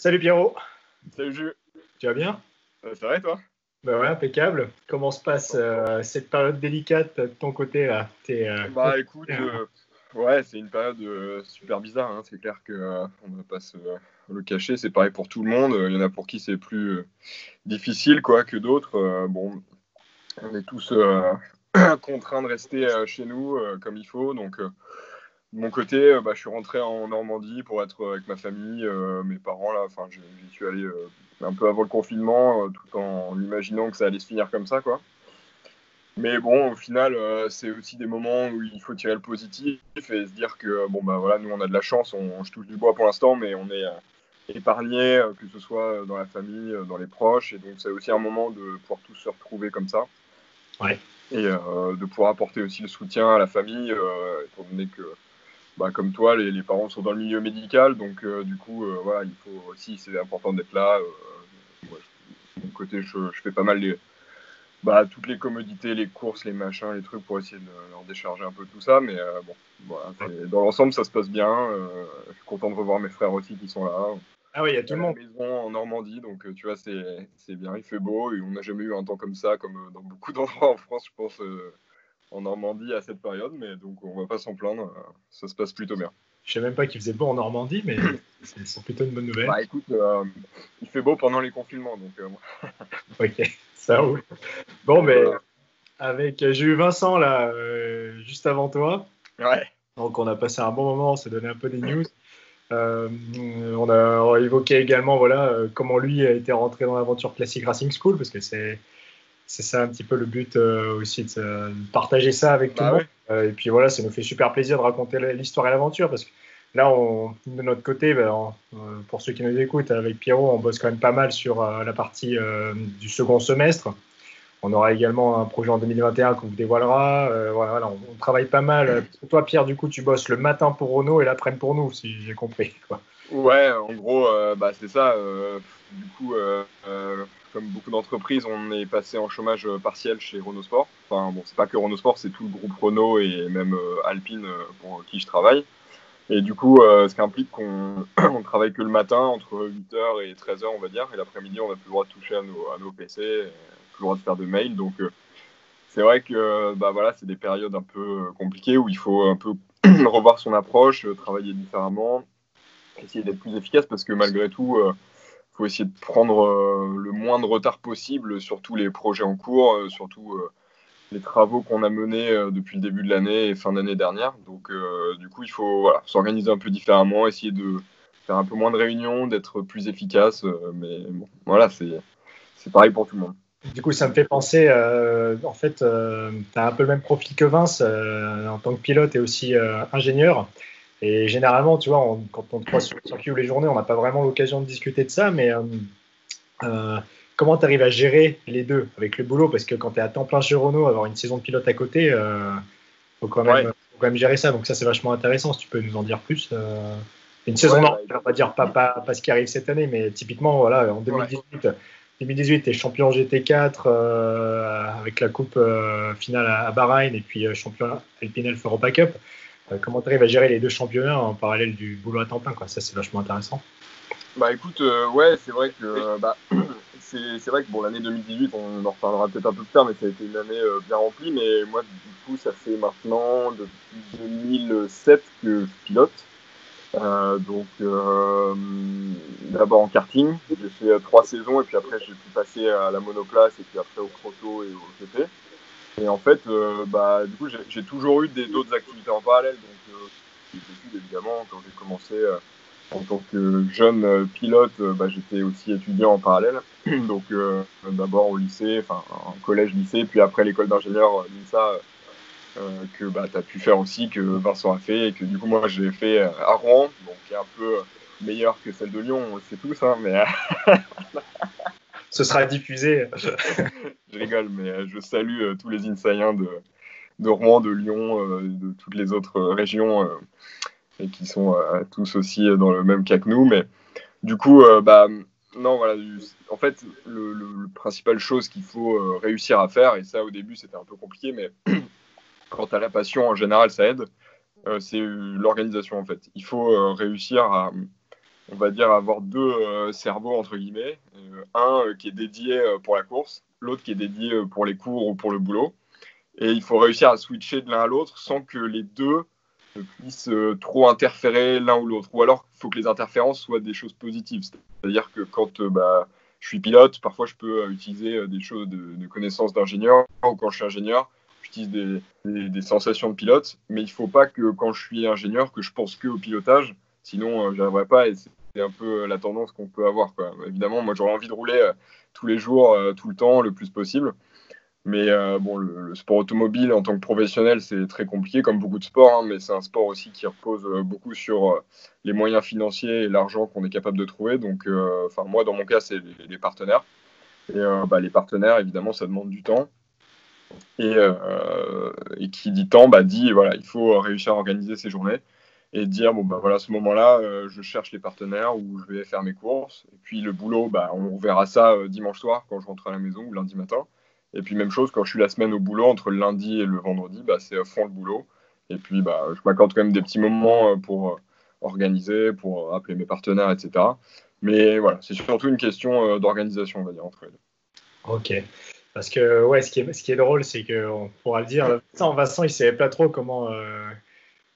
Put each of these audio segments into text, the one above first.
Salut Pierrot, Salut Jules. tu vas bien? Ça va et toi? Ben ouais, impeccable. Comment se passe Top, top. cette période délicate de ton côté là? T'es Bah écoute, confiné, hein. ouais, c'est une période super bizarre, hein. C'est clair que on va pas se le cacher, c'est pareil pour tout le monde. Il y en a pour qui c'est plus difficile quoi que d'autres. Bon, on est tous contraints de rester chez nous comme il faut. Donc de mon côté, bah, je suis rentré en Normandie pour être avec ma famille, mes parents là. Enfin, j'y suis allé un peu avant le confinement, tout en imaginant que ça allait se finir comme ça quoi. Mais bon, au final, c'est aussi des moments où il faut tirer le positif et se dire que bon bah voilà, nous on a de la chance, je touche du bois pour l'instant, mais on est épargné, que ce soit dans la famille, dans les proches, et donc c'est aussi un moment de pouvoir tous se retrouver comme ça Ouais. et de pouvoir apporter aussi le soutien à la famille, étant donné que bah, comme toi, les parents sont dans le milieu médical, donc du coup voilà, il faut aussi, c'est important d'être là. Moi, de mon côté, je fais pas mal bah, toutes les commodités, les courses, les machins, les trucs pour essayer de leur décharger un peu tout ça. Mais bon, voilà, dans l'ensemble, ça se passe bien. Je suis content de revoir mes frères aussi qui sont là. Ah oui, il y a On tout est le à la monde. maison en Normandie, donc tu vois, c'est bien, il fait beau. Et on n'a jamais eu un temps comme ça, comme dans beaucoup d'endroits en France, je pense, en Normandie à cette période. Mais donc, on va pas s'en plaindre. Ça se passe plutôt bien. Je sais même pas qu'il faisait beau en Normandie, mais c'est plutôt une bonne nouvelle. Bah écoute, il fait beau pendant les confinements, donc Ok, ça roule. Bon, mais voilà. j'ai eu Vincent là juste avant toi, Ouais. donc on a passé un bon moment, on s'est donné un peu des news. Euh, on a évoqué également voilà comment lui a été rentré dans l'aventure Classic Racing School parce que c'est ça un petit peu le but aussi de partager ça avec tout le Bah monde. ouais. Et puis voilà, ça nous fait super plaisir de raconter l'histoire et l'aventure parce que là, de notre côté, ben, pour ceux qui nous écoutent, avec Pierrot, on bosse quand même pas mal sur la partie du second semestre. On aura également un projet en 2021 qu'on vous dévoilera. Voilà, on travaille pas mal. Parce que toi, Pierre, du coup, tu bosses le matin pour Renault et l'après-midi pour nous, si j'ai compris, quoi. Ouais, en gros, bah, c'est ça. Du coup, comme beaucoup d'entreprises, on est passé en chômage partiel chez Renault Sport. Enfin, bon, c'est pas que Renault Sport, c'est tout le groupe Renault et même Alpine pour qui je travaille. Et du coup, ce qui implique qu'on on travaille que le matin, entre 8h et 13h, on va dire. Et l'après-midi, on n'a plus le droit de toucher à nos PC, et plus le droit de faire de mails. Donc, c'est vrai que bah, voilà, c'est des périodes un peu compliquées où il faut un peu revoir son approche, travailler différemment, essayer d'être plus efficace parce que malgré tout, faut essayer de prendre le moins de retard possible sur tous les projets en cours, surtout les travaux qu'on a menés depuis le début de l'année et fin d'année dernière. Donc, du coup, il faut voilà, s'organiser un peu différemment, essayer de faire un peu moins de réunions, d'être plus efficace. Mais bon, voilà, c'est pareil pour tout le monde. Du coup, ça me fait penser, en fait, tu as un peu le même profil que Vince en tant que pilote et aussi ingénieur. Et généralement, tu vois, quand on te croise sur le circuit ou les journées, on n'a pas vraiment l'occasion de discuter de ça, mais euh, comment tu arrives à gérer les deux avec le boulot? Parce que quand tu es à temps plein chez Renault, avoir une saison de pilote à côté, Ouais, faut quand même gérer ça. Donc ça, c'est vachement intéressant. Si tu peux nous en dire plus. Une saison ouais, normale, bah, on va dire pas ce qui arrive cette année, mais typiquement, voilà, en ouais. 2018, tu es champion GT4 avec la coupe finale à Bahreïn et puis champion Alpine Elf Europa Cup. Comment tu arrives à gérer les deux championnats en parallèle du boulot à temps plein, quoi. Ça, c'est vachement intéressant. Bah écoute, ouais, c'est vrai que bah, c'est vrai que bon, l'année 2018, on en reparlera peut-être un peu plus tard, mais ça a été une année bien remplie. Mais moi, du coup, ça fait maintenant depuis 2007 que je pilote. Donc, d'abord en karting, j'ai fait 3 saisons et puis après j'ai pu passer à la monoplace et puis après au proto et au GP. Et en fait, bah, du coup, j'ai toujours eu d'autres activités en parallèle. Donc, les études, évidemment, quand j'ai commencé en tant que jeune pilote, bah, j'étais aussi étudiant en parallèle. Donc, d'abord au lycée, enfin, en collège, lycée, puis après l'école d'ingénieur l'INSA, que bah, tu as pu faire aussi, que Vincent a fait, et que du coup, moi, j'ai fait à Rouen, donc qui est un peu meilleure que celle de Lyon, on le sait tous, hein, mais Ce sera diffusé. je rigole, mais je salue tous les Insaïens de Rouen, de Lyon, de toutes les autres régions et qui sont tous aussi dans le même cas que nous. Mais du coup, bah, non, voilà. En fait, le principal chose qu'il faut réussir à faire, et ça au début c'était un peu compliqué, mais quand tu as la passion, en général, ça aide, c'est l'organisation en fait. Il faut réussir on va dire, avoir deux cerveaux, entre guillemets. Un qui est dédié pour la course, l'autre qui est dédié pour les cours ou pour le boulot. Et il faut réussir à switcher de l'un à l'autre sans que les deux ne puissent trop interférer l'un ou l'autre. Ou alors, il faut que les interférences soient des choses positives. C'est-à-dire que quand je suis pilote, parfois je peux utiliser des choses de connaissances d'ingénieur, ou quand je suis ingénieur, j'utilise des sensations de pilote. Mais il ne faut pas que quand je suis ingénieur, que je pense que au pilotage. Sinon, je n'y arriverai pas et c'est un peu la tendance qu'on peut avoir, quoi. Évidemment, moi j'aurais envie de rouler tous les jours, tout le temps, le plus possible. Mais bon, le sport automobile en tant que professionnel, c'est très compliqué, comme beaucoup de sports, hein, mais c'est un sport aussi qui repose beaucoup sur les moyens financiers et l'argent qu'on est capable de trouver. Donc, moi, dans mon cas, c'est les partenaires. Et les partenaires, évidemment, ça demande du temps. Et qui dit temps, dit voilà, il faut réussir à organiser ses journées et dire bon voilà, à ce moment-là, je cherche les partenaires où je vais faire mes courses. Et puis le boulot, on verra ça dimanche soir quand je rentre à la maison ou lundi matin. Et puis même chose quand je suis la semaine au boulot entre le lundi et le vendredi, c'est à fond le boulot. Et puis je m'accorde quand même des petits moments pour organiser, pour appeler mes partenaires, etc. Mais voilà, c'est surtout une question d'organisation, on va dire, entre les deux. Ok. Parce que, ouais, ce qui est drôle, c'est qu'on pourra le dire, Vincent, il savait pas trop comment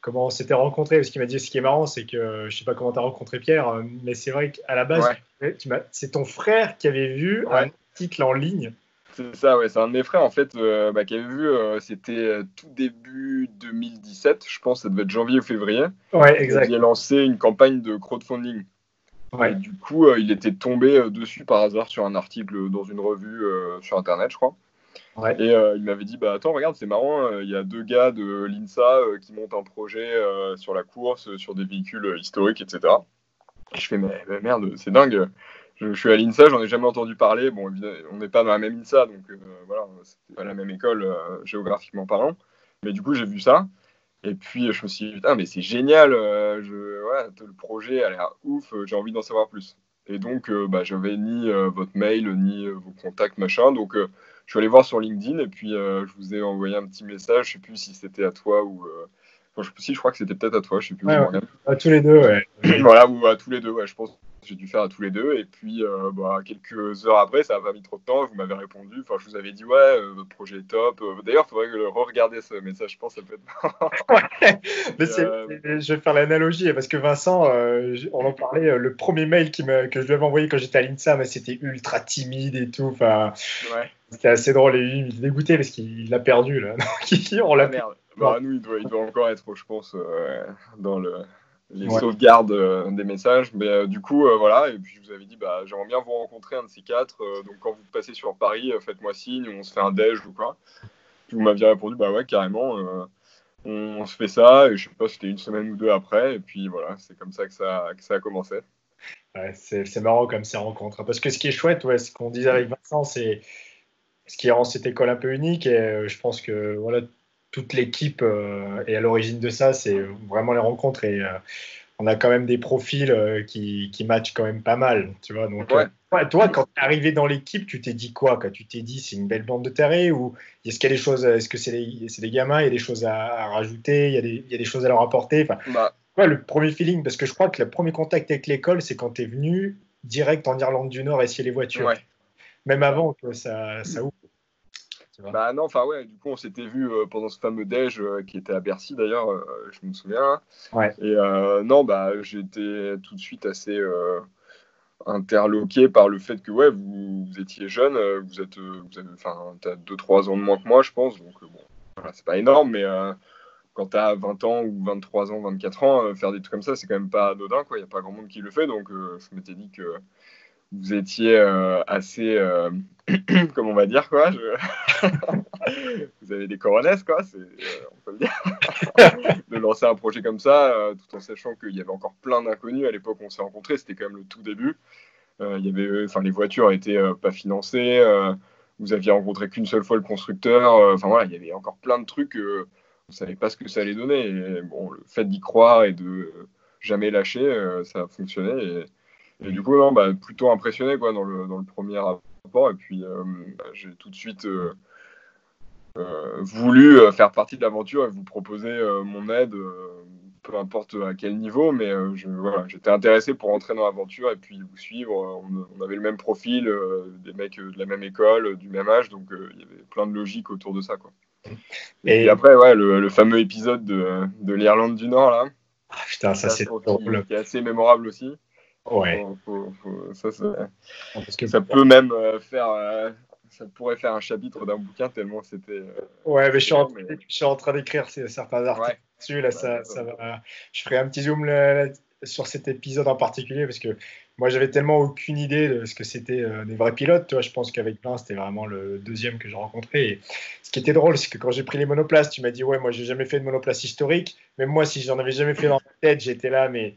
on s'était rencontrés. Parce qu'il m'a dit, ce qui est marrant, c'est que je sais pas comment tu as rencontré Pierre, mais c'est vrai qu'à la base, Ouais. c'est ton frère qui avait vu un Ouais. article en ligne. C'est ça, ouais, c'est un de mes frères en fait qui avait vu, c'était tout début 2017, je pense, ça devait être janvier ou février. Ouais, Vous exact. aviez lancé une campagne de crowdfunding. Et Ouais. du coup, il était tombé dessus par hasard sur un article dans une revue sur Internet, je crois. Ouais. Et il m'avait dit, attends, regarde, c'est marrant, il y a deux gars de l'INSA qui montent un projet sur la course, sur des véhicules historiques, etc. Et je fais, mais merde, c'est dingue. Je suis à l'INSA, j'en ai jamais entendu parler. Bon, évidemment, on n'est pas dans la même INSA, donc voilà, c'était pas la même école géographiquement parlant. Mais du coup, j'ai vu ça. Et puis, je me suis dit, putain, mais c'est génial. Le projet a l'air ouf. J'ai envie d'en savoir plus. Et donc, j'avais ni votre mail, ni vos contacts, machin. Donc, je suis allé voir sur LinkedIn et puis je vous ai envoyé un petit message. Je sais plus si c'était à toi ou. Si, je crois que c'était peut-être à toi. Je sais plus, Ouais, ouais. Morgane. À tous les deux, ouais. Voilà, ou à tous les deux, ouais, je pense que j'ai dû faire à tous les deux. Et puis, quelques heures après, ça n'a pas mis trop de temps, vous m'avez répondu. Enfin, je vous avais dit, ouais, votre projet est top. D'ailleurs, il faudrait que re-regarder ce message, je pense que ça peut être Ouais. Mais euh, je vais faire l'analogie parce que Vincent, on en parlait, le premier mail que je lui avais envoyé quand j'étais à l'INSA, mais c'était ultra timide et tout. Enfin, ouais. c'était assez drôle et lui, il était dégoûté parce qu'il l'a perdu là. Donc, on l'a Ah plus. merde. Nous, il doit encore être, je pense, dans les Ouais. sauvegardes des messages. Mais du coup, voilà. Et puis, je vous avais dit, j'aimerais bien vous rencontrer, un de ces quatre. Donc, quand vous passez sur Paris, faites-moi signe, on se fait un déj ou quoi. Puis, vous m'aviez répondu, ouais, carrément. On se fait ça, et je sais pas, c'était une semaine ou deux après, et puis voilà, c'est comme ça que ça a commencé. Ouais, c'est marrant comme ces rencontres. Parce que ce qui est chouette, ouais, ce qu'on disait avec Vincent, c'est ce qui rend cette école un peu unique. Et je pense que voilà, toute l'équipe est à l'origine de ça. C'est vraiment les rencontres. Et on a quand même des profils qui matchent quand même pas mal. Tu vois, donc, Ouais. ouais, toi, quand tu es arrivé dans l'équipe, tu t'es dit quoi quand tu t'es dit c'est une belle bande de tarés ou est-ce qu'il y a des choses, est-ce que c'est des gamins, il y a des choses à rajouter, il y a des choses à leur apporter. Enfin, Bah, ouais, le premier feeling, parce que je crois que le premier contact avec l'école, c'est quand tu es venu direct en Irlande du Nord essayer les voitures. ouais, Même c'est ça. avant que ça ouvre, tu vois. Bah non, enfin ouais, du coup on s'était vu pendant ce fameux déj qui était à Bercy d'ailleurs, je me souviens. Ouais, Et non, j'étais tout de suite assez interloqué par le fait que ouais, vous étiez jeune, enfin, t'as 2-3 ans de moins que moi, je pense, donc bon, voilà, c'est pas énorme, mais quand t'as 20 ans ou 23 ans, 24 ans, faire des trucs comme ça, c'est quand même pas anodin, quoi. Il y a pas grand monde qui le fait, donc je m'étais dit que vous étiez assez, comme on va dire, quoi. Vous avez des coronesses, quoi, on peut le dire. De lancer un projet comme ça, tout en sachant qu'il y avait encore plein d'inconnus à l'époque où on s'est rencontrés, c'était quand même le tout début. Il y avait, enfin, les voitures étaient pas financées, vous aviez rencontré qu'une seule fois le constructeur, enfin voilà, il y avait encore plein de trucs, on savait pas ce que ça allait donner. Et bon, le fait d'y croire et de jamais lâcher, ça a fonctionné. Et du coup, non, plutôt impressionné quoi, dans le premier rapport. Et puis, j'ai tout de suite voulu faire partie de l'aventure et vous proposer mon aide peu importe à quel niveau, mais voilà, j'étais intéressé pour entrer dans l'aventure et puis vous suivre. On avait le même profil, des mecs de la même école, du même âge, donc il y avait plein de logique autour de ça, quoi. Et puis après, ouais, le fameux épisode de l'Irlande du Nord, là, putain, ça c'est drôle. qui est assez mémorable aussi. Ouais. Parce que, ça peut même ça pourrait faire un chapitre d'un bouquin tellement c'était. Ouais, mais je suis en train d'écrire certains articles dessus. Là, ouais. Je ferai un petit zoom sur cet épisode en particulier parce que moi, j'avais tellement aucune idée de ce que c'était des vrais pilotes. Tu vois, je pense qu'avec plein, c'était vraiment le deuxième que j'ai rencontré. Et ce qui était drôle, c'est que quand j'ai pris les monoplaces, tu m'as dit, ouais, moi, j'ai jamais fait de monoplace historique. Même moi, si j'en avais jamais fait dans ma tête, j'étais là, mais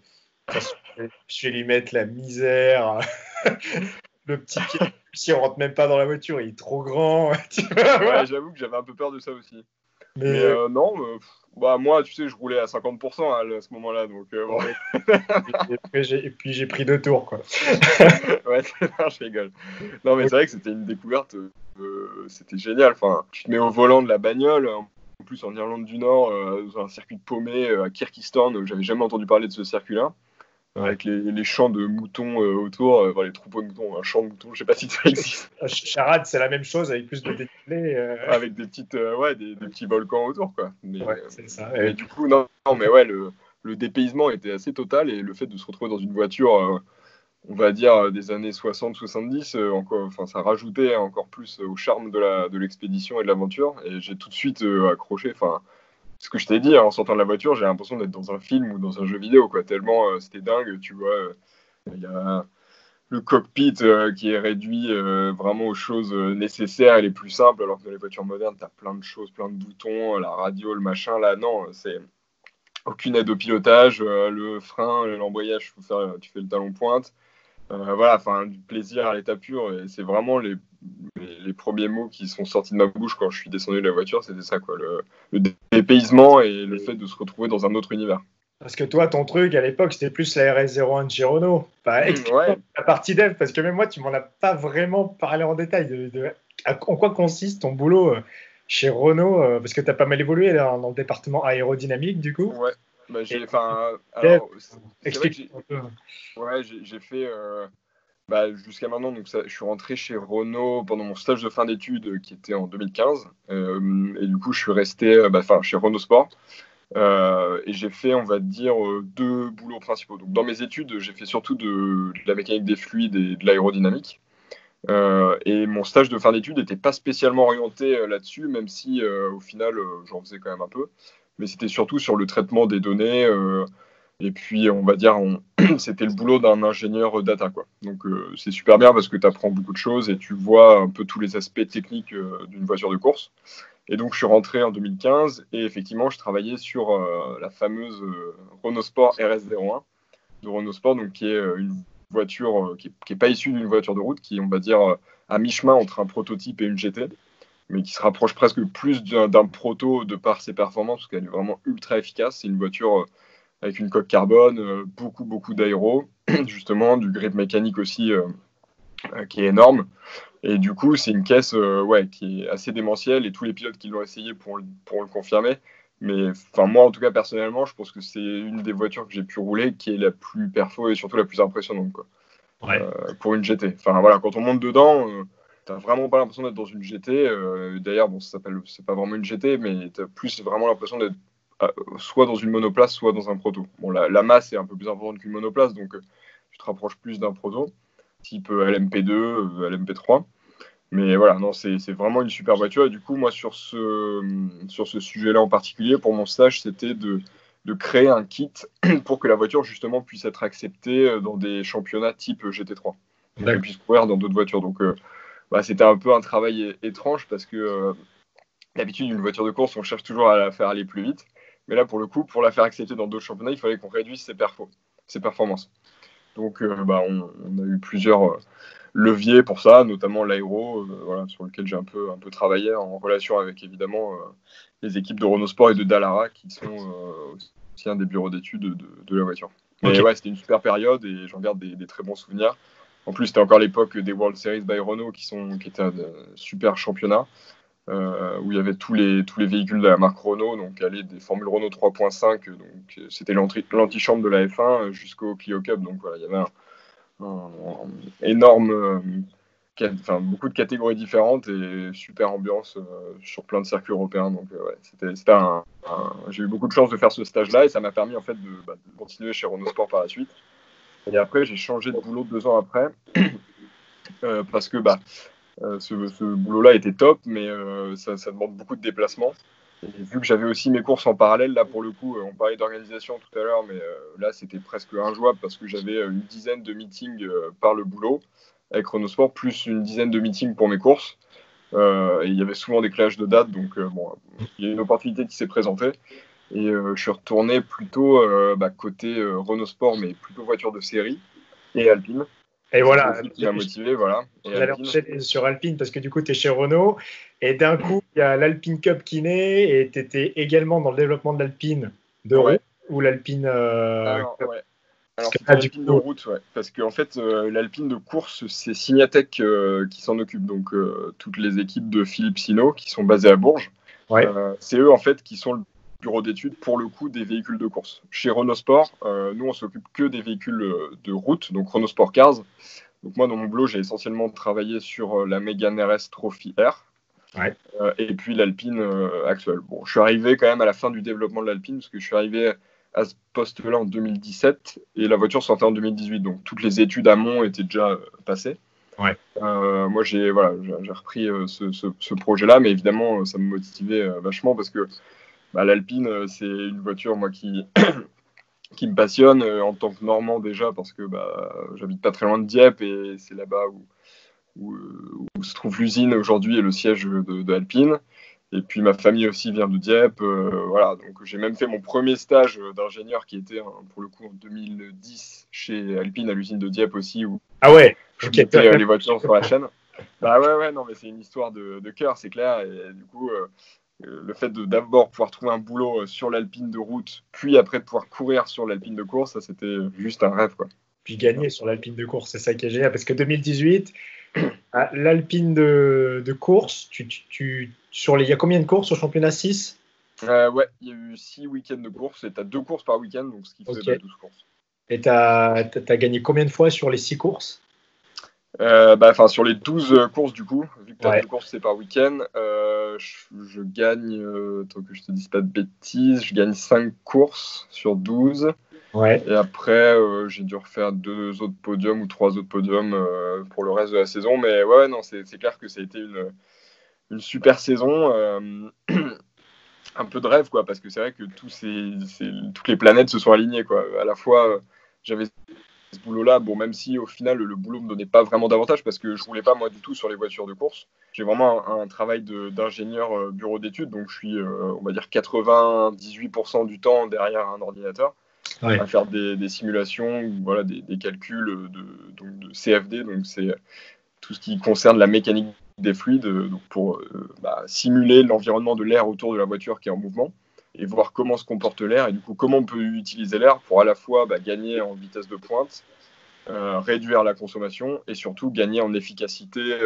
je vais lui mettre la misère. Le petit pied, si on rentre même pas dans la voiture, il est trop grand. Ouais, j'avoue que j'avais un peu peur de ça aussi. Mais non, bah moi, tu sais, je roulais à 50% à ce moment-là, donc bon. Et puis j'ai pris 2 tours, quoi. Ouais, non, je rigole. Non, mais c'est vrai que c'était une découverte, c'était génial. Enfin, tu te mets au volant de la bagnole, en plus en Irlande du Nord, dans un circuit paumé à Kirkistan, j'avais jamais entendu parler de ce circuit-là. Avec les champs de moutons autour, enfin, les troupeaux de moutons, un champ de moutons, je sais pas si ça existe. Charade, c'est la même chose avec plus de dénivelé. Avec des petites, des petits volcans autour, quoi. Mais, c'est ça. Mais du coup, non, mais ouais, le dépaysement était assez total et le fait de se retrouver dans une voiture, on va dire des années 60-70, enfin, ça rajoutait encore plus au charme de l'expédition et de l'aventure. Et j'ai tout de suite accroché. Enfin, ce que je t'ai dit, en sortant de la voiture, j'ai l'impression d'être dans un film ou dans un jeu vidéo, quoi. Tellement c'était dingue, tu vois. Il y a le cockpit qui est réduit vraiment aux choses nécessaires et les plus simples, alors que dans les voitures modernes, tu as plein de choses, plein de boutons, la radio, le machin. Là, non, c'est aucune aide au pilotage, le frein, l'embrayage, tu fais le talon pointe. Voilà, enfin, du plaisir à l'état pur. Et c'est vraiment les premiers mots qui sont sortis de ma bouche quand je suis descendu de la voiture, c'était ça, quoi. Le dépaysement et le fait de se retrouver dans un autre univers. Parce que toi, ton truc à l'époque, c'était plus la RS01 de chez Renault. Enfin, explique-moi la partie dev, parce que même moi, tu m'en as pas vraiment parlé en détail en quoi consiste ton boulot chez Renault, parce que tu as pas mal évolué là, dans le département aérodynamique, du coup. Ouais, bah, Dev, c'est vrai que explique un peu. j'ai fait jusqu'à maintenant, donc je suis rentré chez Renault pendant mon stage de fin d'études qui était en 2015. Et du coup, je suis resté chez Renault Sport. Et j'ai fait, on va dire, 2 boulots principaux. Donc, dans mes études, j'ai fait surtout de la mécanique des fluides et de l'aérodynamique. Et mon stage de fin d'études n'était pas spécialement orienté là-dessus, même si au final, j'en faisais quand même un peu. Mais c'était surtout sur le traitement des données. Et puis, on va dire, c'était le boulot d'un ingénieur data, quoi. Donc, c'est super bien parce que tu apprends beaucoup de choses et tu vois un peu tous les aspects techniques d'une voiture de course. Et donc, je suis rentré en 2015 et effectivement, je travaillais sur la fameuse Renault Sport RS01 de Renault Sport, donc qui est une voiture qui est pas issue d'une voiture de route, qui est, on va dire, à mi-chemin entre un prototype et une GT, mais qui se rapproche presque plus d'un proto de par ses performances, parce qu'elle est vraiment ultra efficace. C'est une voiture avec une coque carbone, beaucoup d'aéro, justement, du grip mécanique aussi qui est énorme. Et du coup, c'est une caisse qui est assez démentielle et tous les pilotes qui l'ont essayé pour le confirmer. Mais enfin, moi, en tout cas, personnellement, je pense que c'est une des voitures que j'ai pu rouler qui est la plus perfo et surtout la plus impressionnante, quoi. Pour une GT. Enfin, voilà, quand on monte dedans, t'as vraiment pas l'impression d'être dans une GT. D'ailleurs, bon, c'est pas vraiment une GT, mais t'as plus vraiment l'impression d'être soit dans une monoplace, soit dans un proto. Bon, la masse est un peu plus importante qu'une monoplace, donc tu te rapproches plus d'un proto, type LMP2, LMP3. Mais voilà, non, c'est vraiment une super voiture. Et du coup, moi, sur ce sujet-là en particulier, pour mon stage, c'était de créer un kit pour que la voiture, justement, puisse être acceptée dans des championnats type GT3. Pour qu'elle puisse courir dans d'autres voitures. Donc, c'était un peu un travail étrange parce que d'habitude, une voiture de course, on cherche toujours à la faire aller plus vite. Mais là, pour le coup, pour la faire accepter dans d'autres championnats, il fallait qu'on réduise ses performances. Donc, on a eu plusieurs leviers pour ça, notamment l'aéro, sur lequel j'ai un peu travaillé en relation avec évidemment les équipes de Renault Sport et de Dallara qui sont aussi un des bureaux d'études de la voiture. Mais ouais, c'était une super période et j'en garde des très bons souvenirs. En plus, c'était encore l'époque des World Series by Renault qui étaient un super championnat. où il y avait tous les véhicules de la marque Renault, donc aller des Formule Renault 3.5, donc c'était l'antichambre de la F1 jusqu'au Clio Cup. Donc voilà, il y avait un énorme, beaucoup de catégories différentes et super ambiance sur plein de circuits européens. Donc ouais, j'ai eu beaucoup de chance de faire ce stage-là et ça m'a permis en fait de continuer chez Renault Sport par la suite. Et après, j'ai changé de boulot 2 ans après parce que ce boulot-là était top, mais ça demande beaucoup de déplacements. Et vu que j'avais aussi mes courses en parallèle, là pour le coup, on parlait d'organisation tout à l'heure, mais là c'était presque injouable parce que j'avais une dizaine de meetings par le boulot avec Chronosport, plus une dizaine de meetings pour mes courses. Et il y avait souvent des clashs de dates, donc il y a une opportunité qui s'est présentée. Et je suis retourné plutôt côté Renault Sport, mais plutôt voiture de série et Alpine. Et voilà, c'est qui m'a motivé, voilà. J'allais enchaîner sur Alpine parce que du coup, tu es chez Renault et d'un coup, il y a l'Alpine Cup qui naît et tu étais également dans le développement de l'Alpine de route ou l'Alpine. Alors, c'était l'Alpine de route, ouais. Parce qu'en fait, l'Alpine de course, c'est Signatech qui s'en occupe. Donc, toutes les équipes de Philippe Sino qui sont basées à Bourges, c'est eux en fait qui sont le bureau d'études pour le coup des véhicules de course. Chez Renault Sport, nous on s'occupe que des véhicules de route, donc Renault Sport Cars. Donc moi dans mon boulot j'ai essentiellement travaillé sur la Mégane RS Trophy R et puis l'Alpine actuelle. Bon, je suis arrivé quand même à la fin du développement de l'Alpine parce que je suis arrivé à ce poste-là en 2017 et la voiture sortait en 2018. Donc toutes les études amont étaient déjà passées. Moi j'ai repris ce projet-là, mais évidemment ça me motivait vachement parce que l'Alpine, c'est une voiture moi qui me passionne en tant que Normand déjà parce que j'habite pas très loin de Dieppe et c'est là-bas où se trouve l'usine aujourd'hui et le siège de Alpine. Et puis ma famille aussi vient de Dieppe. Voilà, donc j'ai même fait mon premier stage d'ingénieur qui était pour le coup en 2010 chez Alpine à l'usine de Dieppe aussi où je mettais les voitures sur la chaîne. Non mais c'est une histoire de cœur, c'est clair. Et du coup, le fait de d'abord pouvoir trouver un boulot sur l'Alpine de route, puis après de pouvoir courir sur l'Alpine de course, ça c'était juste un rêve, quoi. Puis gagner sur l'Alpine de course, c'est ça qui est génial, parce que 2018, l'Alpine de course, il y a combien de courses au championnat? 6 Ouais, il y a eu 6 week-ends de course, et tu as 2 courses par week-end, donc ce qui fait 12 courses. Et tu as gagné combien de fois sur les 6 courses? Sur les 12 courses, du coup, vu que tu as 2 courses, c'est par week-end, je gagne, tant que je te dise pas de bêtises, je gagne 5 courses sur 12. Et après, j'ai dû refaire 2 autres podiums ou 3 autres podiums pour le reste de la saison. Mais non, c'est clair que ça a été une super saison. Un peu de rêve, quoi, parce que c'est vrai que toutes les planètes se sont alignées, quoi. À la fois, j'avais ce boulot-là, bon, même si au final le boulot me donnait pas vraiment d'avantage parce que je roulais pas moi du tout sur les voitures de course. J'ai vraiment un travail d'ingénieur bureau d'études, donc je suis, on va dire, 98% du temps derrière un ordinateur à faire des simulations ou voilà, des calculs de CFD, donc c'est tout ce qui concerne la mécanique des fluides, donc pour simuler l'environnement de l'air autour de la voiture qui est en mouvement et voir comment se comporte l'air et du coup comment on peut utiliser l'air pour à la fois gagner en vitesse de pointe, réduire la consommation et surtout gagner en efficacité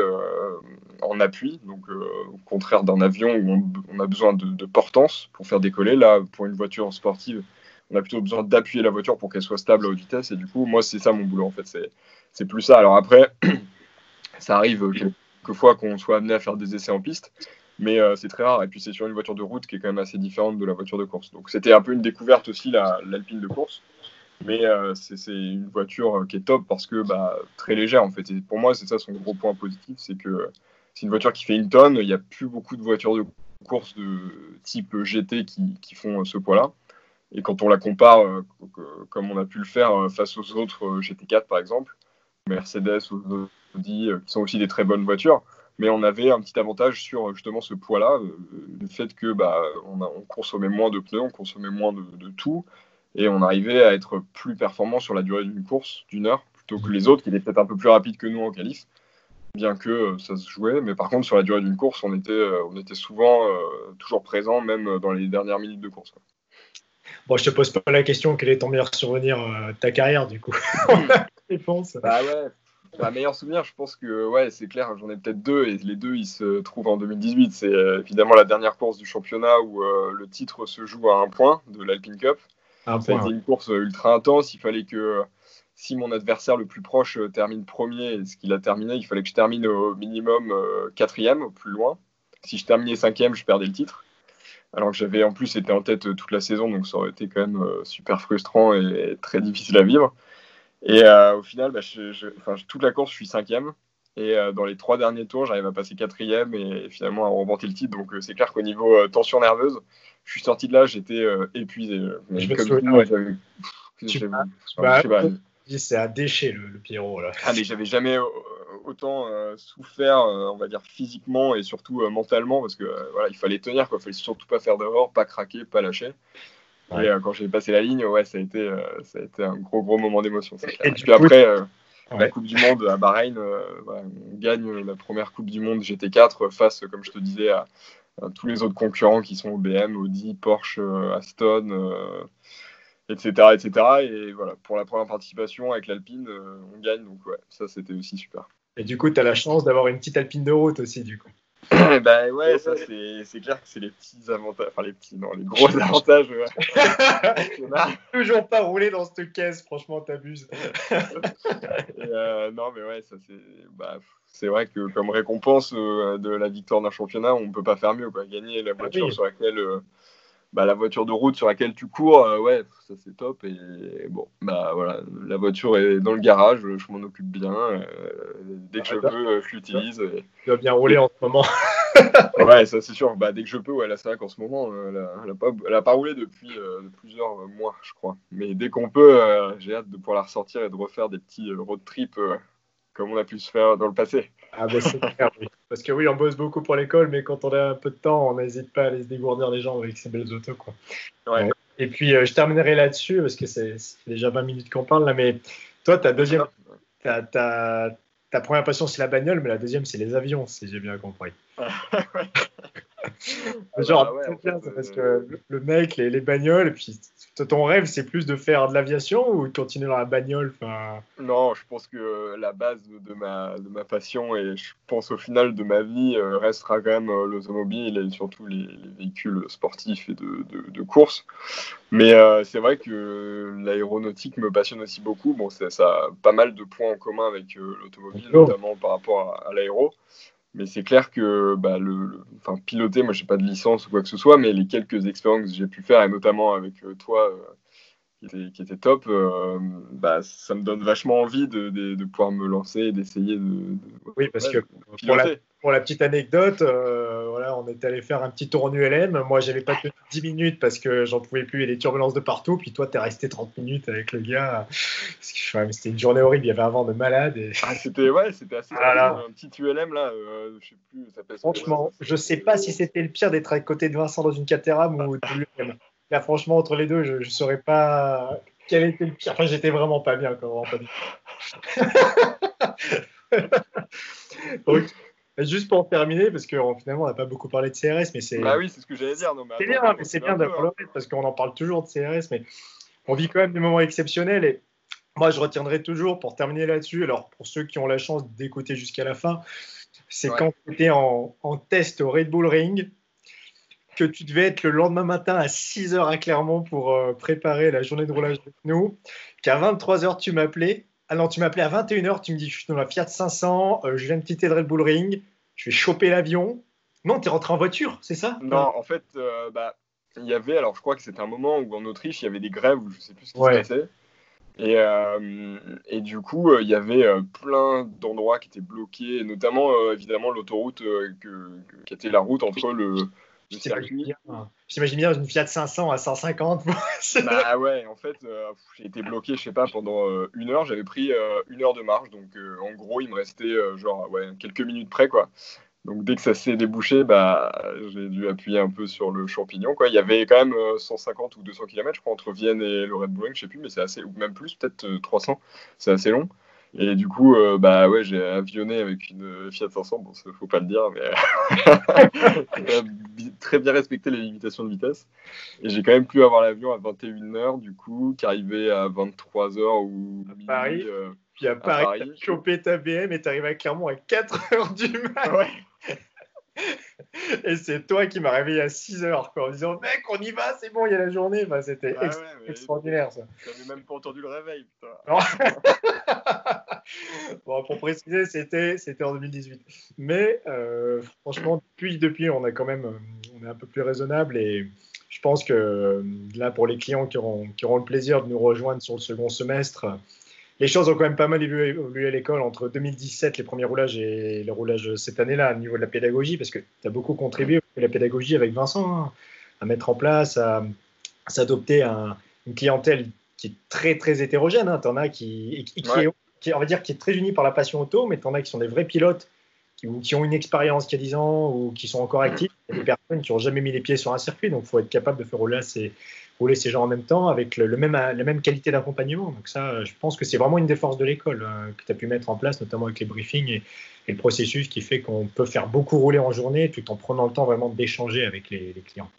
en appui. Donc au contraire d'un avion où on a besoin de portance pour faire décoller, là pour une voiture sportive on a plutôt besoin d'appuyer la voiture pour qu'elle soit stable à haute vitesse et du coup moi c'est ça mon boulot en fait, c'est plus ça. Alors après ça arrive quelquefois qu'on soit amené à faire des essais en piste, mais c'est très rare. Et puis c'est sur une voiture de route qui est quand même assez différente de la voiture de course. Donc c'était un peu une découverte aussi, l'Alpine de course. Mais c'est une voiture qui est top parce que très légère en fait. Et pour moi, c'est ça son gros point positif, c'est que c'est une voiture qui fait 1 tonne. Il n'y a plus beaucoup de voitures de course de type GT qui font ce poids-là. Et quand on la compare, comme on a pu le faire face aux autres GT4 par exemple, Mercedes ou Audi, qui sont aussi des très bonnes voitures, mais on avait un petit avantage sur justement ce poids-là, le fait que on consommait moins de pneus, on consommait moins de tout, et on arrivait à être plus performant sur la durée d'une course, d'1 heure, plutôt que les autres qui étaient peut-être un peu plus rapides que nous en qualif, bien que ça se jouait, mais par contre sur la durée d'une course, on était souvent toujours présent, même dans les dernières minutes de course, quoi. Bon, je te pose pas la question, quel est ton meilleur souvenir de ta carrière, du coup? Réponse. Ma meilleur souvenir, je pense que ouais, c'est clair, j'en ai peut-être deux et les deux ils se trouvent en 2018. C'est évidemment la dernière course du championnat où le titre se joue à un point de l'Alpine Cup. Un Ça a point. été Ouais. une course ultra intense. Il fallait que si mon adversaire le plus proche termine premier, et ce qu'il a terminé, il fallait que je termine au minimum quatrième, au plus loin. Si je terminais cinquième, je perdais le titre. Alors que j'avais en plus été en tête toute la saison, donc ça aurait été quand même super frustrant et très difficile à vivre. Et au final, bah, toute la course, je suis cinquième. Et dans les 3 derniers tours, j'arrive à passer quatrième et finalement à remporter le titre. Donc c'est clair qu'au niveau tension nerveuse, je suis sorti de là, j'étais épuisé. Je Mais me comme souviens, tout le monde, ouais. Tu m'as, tu je m'as sais pas. dit, c'est un déchet, le Pierrot, là. Ah, mais j'avais jamais autant souffert, on va dire physiquement et surtout mentalement, parce que voilà, il fallait tenir, quoi. Il fallait surtout pas faire d'erreur, pas craquer, pas lâcher. Et Ouais. quand j'ai passé la ligne, ouais, ça a été un gros moment d'émotion, c'est clair. Et Et du puis coup, après, la ouais. Coupe du Monde à Bahreïn, voilà, on gagne la première Coupe du Monde GT4 face, comme je te disais, à tous les autres concurrents qui sont BM, Audi, Porsche, Aston, etc., etc. Et voilà, pour la première participation avec l'Alpine, on gagne, donc ouais, ça c'était aussi super. Et du coup, tu as la chance d'avoir une petite Alpine de route aussi, du coup. Ben ouais, ça c'est clair que c'est les petits avantages, enfin les petits, non, les gros avantages du championnat. Toujours pas roulé dans cette caisse, franchement, t'abuses. Non, mais ouais, ça c'est vrai que comme récompense de la victoire d'un championnat, on peut pas faire mieux, quoi. Gagner la Ah voiture oui, sur laquelle, la voiture de route sur laquelle tu cours, ouais, ça c'est top. Et bon, bah voilà, la voiture est dans le garage, je m'en occupe bien. Dès que je veux, je l'utilise. tu dois bien rouler Et- en ce moment. Ouais, ça c'est sûr. Bah, dès que je peux, ouais, là c'est vrai qu'en ce moment, elle a pas roulé depuis plusieurs mois, je crois. Mais dès qu'on peut, j'ai hâte de pouvoir la ressortir et de refaire des petits road trips comme on a pu se faire dans le passé. Ah ben c'est clair, oui. Parce que oui, on bosse beaucoup pour l'école, mais quand on a un peu de temps, on n'hésite pas à aller se dégourdir les jambes avec ces belles autos, quoi. Ouais. Ouais. Et puis, je terminerai là-dessus, parce que c'est déjà 20 minutes qu'on parle, là, mais toi, ta première passion, c'est la bagnole, mais la deuxième, c'est les avions, si j'ai bien compris. Ouais. Ah bah Genre, ouais, en c'est fait. bien, c'est parce que le mec, les bagnoles, et puis ton rêve, c'est plus de faire de l'aviation ou de continuer dans la bagnole, enfin, Non, je pense que la base de ma passion et je pense au final de ma vie restera quand même l'automobile et surtout les véhicules sportifs et de course. Mais c'est vrai que l'aéronautique me passionne aussi beaucoup. Bon, ça a pas mal de points en commun avec l'automobile, oh, notamment par rapport à l'aéro. Mais c'est clair que bah, enfin, piloter, moi j'ai pas de licence ou quoi que ce soit, mais les quelques expériences que j'ai pu faire, et notamment avec toi, qui était top, bah, ça me donne vachement envie de pouvoir me lancer et d'essayer oui, parce ouais, que de pour la, piloter. pour la petite anecdote, voilà, on est allé faire un petit tour en ULM. Moi, j'avais pas tenu 10 minutes parce que j'en pouvais plus, il y a des turbulences de partout. Puis toi, tu es resté 30 minutes avec le gars. C'était une journée horrible, il y avait un vent de malade. Et... Ah, c'était assez Ah spécial. là, Un petit ULM là, je sais plus, ça pèse combien ça, franchement, je sais pas si c'était le pire d'être à côté de Vincent dans une Caterham ou de l'ULM. Là, franchement, entre les deux, je ne saurais pas quel était le pire. Enfin, j'étais vraiment pas bien, quoi, vraiment pas bien. Donc, juste pour terminer, parce que finalement, on n'a pas beaucoup parlé de CRS, mais Bah oui, c'est ce que j'allais dire. Non, mais c'est attends, bien, faut mais c'est continuer bien un peu, d'avoir hein. le rythme, parce qu'on en parle toujours de CRS, mais on vit quand même des moments exceptionnels. Et moi, je retiendrai toujours, pour terminer là-dessus, alors pour ceux qui ont la chance d'écouter jusqu'à la fin, c'est Ouais. quand tu étais en test au Red Bull Ring, que tu devais être le lendemain matin à 6 heures à Clermont pour préparer la journée de roulage avec nous, qu'à 23 heures tu m'appelais. Ah non, tu m'appelais à 21 heures, tu me dis, je suis dans la Fiat 500, je viens de quitter le Red Bull Ring, je vais choper l'avion. Non, tu es rentré en voiture, c'est ça? Non, en fait, bah, il y avait, alors je crois que c'était un moment où en Autriche, il y avait des grèves où je sais plus ce qui se Ouais. passait. Et du coup, il y avait plein d'endroits qui étaient bloqués, notamment évidemment l'autoroute qui était la route entre le Je t'imagine circuit. bien. J'imagine bien une Fiat 500 à 150. Bah ouais, en fait, j'ai été bloqué, je sais pas, pendant 1 heure. J'avais pris 1 heure de marche, donc en gros, il me restait genre ouais, quelques minutes près, quoi. Donc dès que ça s'est débouché, bah j'ai dû appuyer un peu sur le champignon, quoi. Il y avait quand même 150 ou 200 km, je crois, entre Vienne et le Red Bull Ring, je sais plus, mais c'est assez, ou même plus, peut-être 300, c'est assez long. Et du coup, bah ouais, j'ai avionné avec une Fiat 500. Bon, ça faut pas le dire, mais j'ai quand même très bien respecté les limitations de vitesse. Et j'ai quand même pu avoir l'avion à 21h, du coup, qui arrivait à 23h ou À minuit Paris. Puis à à Paris, t'as Paris. chopé ta BM et t'arrives à Clermont à 4 heures du mat. Ouais, Et c'est toi qui m'as réveillé à 6 heures, quoi, en disant, mec, on y va, c'est bon, il y a la journée. Enfin, c'était bah ouais, mais extraordinaire, ça. t'avais même pas entendu le réveil, putain. Non. Bon, pour préciser, c'était en 2018. Mais franchement, depuis, on a quand même, on est un peu plus raisonnable et je pense que là, pour les clients qui auront le plaisir de nous rejoindre sur le second semestre, les choses ont quand même pas mal évolué à l'école entre 2017, les premiers roulages et les roulages cette année-là, au niveau de la pédagogie, parce que tu as beaucoup contribué à la pédagogie avec Vincent, hein, à mettre en place, à s'adopter une clientèle qui est très, très hétérogène. Hein. Tu en as Ouais, on va dire, qui est très unie par la passion auto, mais tu en as qui sont des vrais pilotes qui ont une expérience qui a 10 ans ou qui sont encore actifs. Il y a des personnes qui n'ont jamais mis les pieds sur un circuit, donc il faut être capable de faire rouler ces gens en même temps avec la même qualité d'accompagnement. Donc ça, je pense que c'est vraiment une des forces de l'école que tu as pu mettre en place, notamment avec les briefings et le processus qui fait qu'on peut faire beaucoup rouler en journée tout en prenant le temps vraiment d'échanger avec les clients.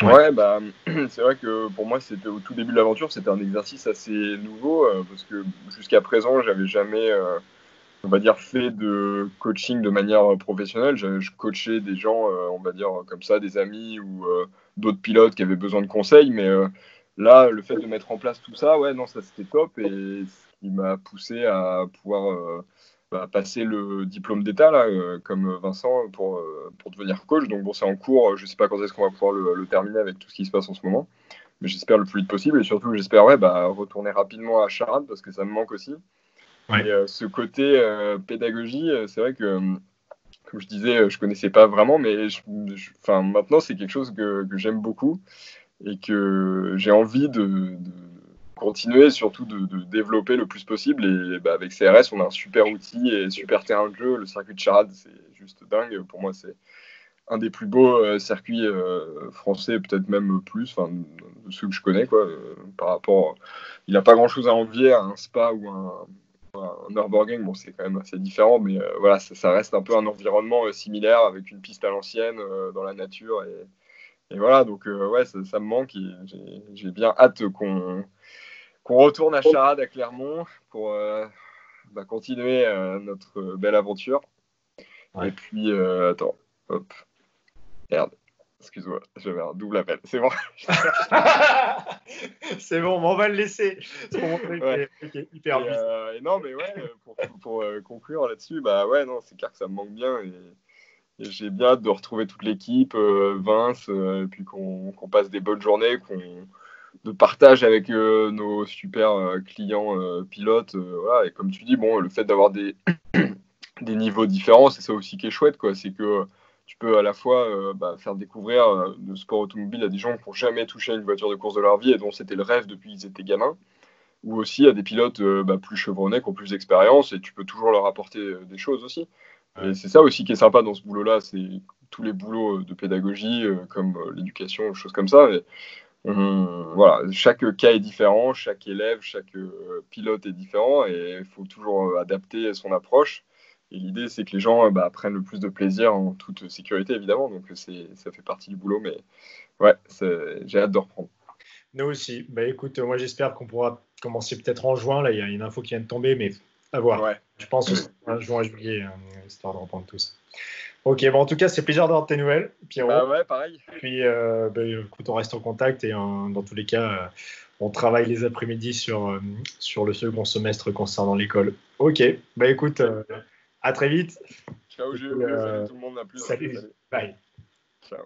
Ouais. ouais, bah c'est vrai que pour moi, c'était au tout début de l'aventure, c'était un exercice assez nouveau parce que jusqu'à présent, j'avais jamais, on va dire, fait de coaching de manière professionnelle. Je coachais des gens, on va dire, comme ça, des amis ou d'autres pilotes qui avaient besoin de conseils. Mais là, le fait de mettre en place tout ça, ouais, non, ça c'était top. Et ce qui m'a poussé à pouvoir passer le diplôme d'État, là, comme Vincent, pour devenir coach. Donc bon, c'est en cours. Je sais pas quand est-ce qu'on va pouvoir le terminer avec tout ce qui se passe en ce moment. Mais j'espère le plus vite possible. Et surtout, j'espère ouais, retourner rapidement à Charade parce que ça me manque aussi. Et Ouais. ce côté pédagogie, c'est vrai que, comme je disais, je connaissais pas vraiment, mais enfin, maintenant, c'est quelque chose que j'aime beaucoup et que j'ai envie de continuer, surtout de développer le plus possible. Et bah, avec CRS, on a un super outil et super terrain de jeu. Le circuit de Charade, c'est juste dingue. Pour moi, c'est un des plus beaux circuits français, peut-être même plus, enfin, de ceux que je connais, quoi, par rapport. Il n'a pas grand-chose à envier à un Spa ou un Nürburgring. Bon, c'est quand même assez différent, mais voilà, ça reste un peu un environnement similaire avec une piste à l'ancienne dans la nature. Et voilà, donc ouais, ça me manque et j'ai bien hâte qu'on retourne à Charade, à Clermont, pour continuer notre belle aventure. Et Ouais. puis, attends, hop. Merde, excuse-moi, j'avais un double appel. C'est bon. C'est bon, mais on va le laisser. C'est pour montrer Ouais. qu'il est hyper busy. Et non, mais ouais, pour conclure là-dessus, bah ouais, non, c'est clair que ça me manque bien et j'ai bien hâte de retrouver toute l'équipe, Vince, et puis qu'on passe des bonnes journées, qu'on de partage avec nos super clients pilotes. Voilà. Et comme tu dis, bon, le fait d'avoir des niveaux différents, c'est ça aussi qui est chouette, quoi. C'est que tu peux à la fois faire découvrir le sport automobile à des gens qui n'ont jamais touché à une voiture de course de leur vie et dont c'était le rêve depuis qu'ils étaient gamins, ou aussi à des pilotes plus chevronnés, qui ont plus d'expérience, et tu peux toujours leur apporter des choses aussi. Et Ouais. c'est ça aussi qui est sympa dans ce boulot-là, c'est tous les boulots de pédagogie, comme l'éducation, choses comme ça. Et voilà, chaque cas est différent, chaque élève, chaque pilote est différent, et il faut toujours adapter son approche. Et l'idée, c'est que les gens prennent le plus de plaisir en toute sécurité, évidemment. Donc, ça fait partie du boulot. Mais ouais, j'ai hâte de reprendre. Nous aussi. Bah écoute, moi j'espère qu'on pourra commencer peut-être en juin. Là, il y a une info qui vient de tomber, mais à voir. Ouais. Je pense aussi en juin, juillet, histoire de reprendre tout ça. Ok, bon, en tout cas, c'est plaisir d'avoir tes nouvelles, Pierrot. Bah ouais, pareil. Puis, écoute, on reste en contact et dans tous les cas, on travaille les après-midi sur le second semestre concernant l'école. Ok, bah écoute, Ok. à très vite. Ciao, Et puis, Jules. Salut tout le monde. À plus. salut, Salut. bye. Ciao.